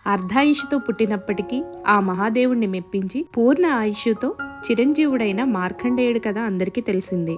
అర్ధాయుషుతో పుట్టినప్పటికీ ఆ మహాదేవుణ్ణి మెప్పించి పూర్ణ ఆయుష్తో చిరంజీవుడైన మార్కండేయుడు కథ అందరికీ తెలిసిందే.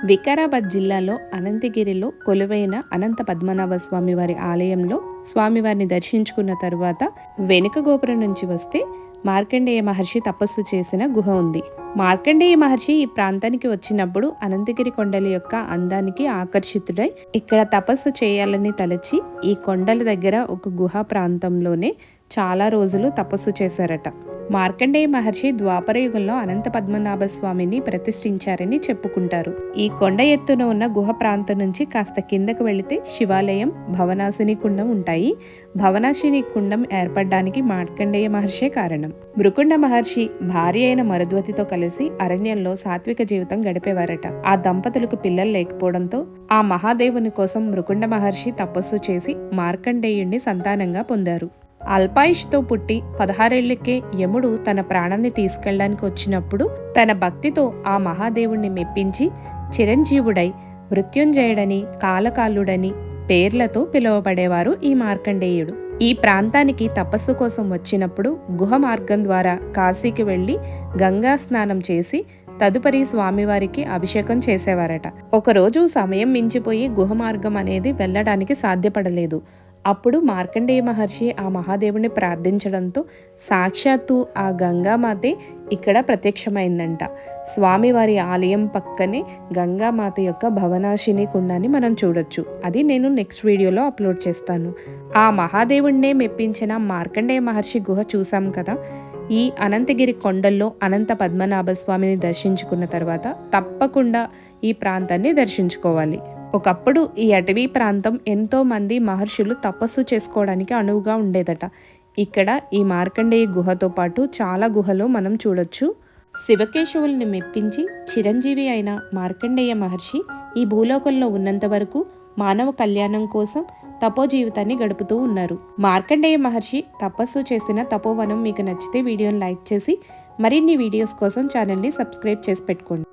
వికారాబాద్ జిల్లాలో అనంతగిరిలో కొలువైన అనంత పద్మనాభ స్వామివారి ఆలయంలో స్వామివారిని దర్శించుకున్న తరువాత వెనుక గోపురం నుంచి వస్తే మార్కండేయ మహర్షి తపస్సు చేసిన గుహ ఉంది. మార్కండేయ మహర్షి ఈ ప్రాంతానికి వచ్చినప్పుడు అనంతగిరి కొండల యొక్క అందానికి ఆకర్షితుడై ఇక్కడ తపస్సు చేయాలని తలచి ఈ కొండల దగ్గర ఒక గుహ ప్రాంతంలోనే చాలా రోజులు తపస్సు చేశారట. మార్కండేయ మహర్షి ద్వాపరయుగంలో అనంత పద్మనాభ స్వామిని ప్రతిష్ఠించారని చెప్పుకుంటారు. ఈ కొండ ఎత్తున ఉన్న గుహ ప్రాంతం నుంచి కాస్త కిందకు వెళితే శివాలయం, భవనాశిని కుండం ఉంటాయి. భవనాశిని కుండం ఏర్పడడానికి మార్కండేయ మహర్షే కారణం. మృకుండ మహర్షి భార్య అయిన మరుద్వతితో కలిసి అరణ్యంలో సాత్విక జీవితం గడిపేవారట. ఆ దంపతులకు పిల్లలు లేకపోవడంతో ఆ మహాదేవుని కోసం మృకుండ మహర్షి తపస్సు చేసి మార్కండేయుణ్ణి సంతానంగా పొందారు. అల్పాయుష్తో పుట్టి 16 ఏళ్లకే యముడు తన ప్రాణాన్ని తీసుకెళ్లడానికి వచ్చినప్పుడు తన భక్తితో ఆ మహాదేవుణ్ణి మెప్పించి చిరంజీవుడై మృత్యుంజయుడని, కాలకాలుడని పేర్లతో పిలువబడేవారు ఈ మార్కండేయుడు. ఈ ప్రాంతానికి తపస్సు కోసం వచ్చినప్పుడు గుహ మార్గం ద్వారా కాశీకి వెళ్లి గంగా స్నానం చేసి తదుపరి స్వామివారికి అభిషేకం చేసేవారట. ఒకరోజు సమయం మించిపోయి గుహ మార్గం అనేది వెళ్ళడానికి సాధ్యపడలేదు. అప్పుడు మార్కండేయ మహర్షి ఆ మహాదేవుని ప్రార్థించడంతో సాక్షాత్తు ఆ గంగామాతే ఇక్కడ ప్రత్యక్షమైందంట. స్వామివారి ఆలయం పక్కనే గంగామాత యొక్క భవనాశిని కుండాన్ని మనం చూడొచ్చు. అది నేను నెక్స్ట్ వీడియోలో అప్లోడ్ చేస్తాను. ఆ మహాదేవుణ్ణే మెప్పించిన మార్కండేయ మహర్షి గుహ చూసాం కదా. ఈ అనంతగిరి కొండల్లో అనంత పద్మనాభ స్వామిని దర్శించుకున్న తర్వాత తప్పకుండా ఈ ప్రాంతాన్ని దర్శించుకోవాలి. ఒకప్పుడు ఈ అటవీ ప్రాంతం ఎంతో మంది మహర్షులు తపస్సు చేసుకోవడానికి అనువుగా ఉండేదట. ఇక్కడ ఈ మార్కండేయ గుహతో పాటు చాలా గుహలు మనం చూడొచ్చు. శివకేశవుల్ని మెప్పించి చిరంజీవి అయిన మార్కండేయ మహర్షి ఈ భూలోకంలో ఉన్నంత వరకు మానవ కళ్యాణం కోసం తపో జీవితాన్ని గడుపుతూ ఉన్నారు. మార్కండేయ మహర్షి తపస్సు చేసిన తపోవనం మీకు నచ్చితే వీడియోని లైక్ చేసి మరిన్ని వీడియోస్ కోసం ఛానల్ని సబ్స్క్రైబ్ చేసి పెట్టుకోండి.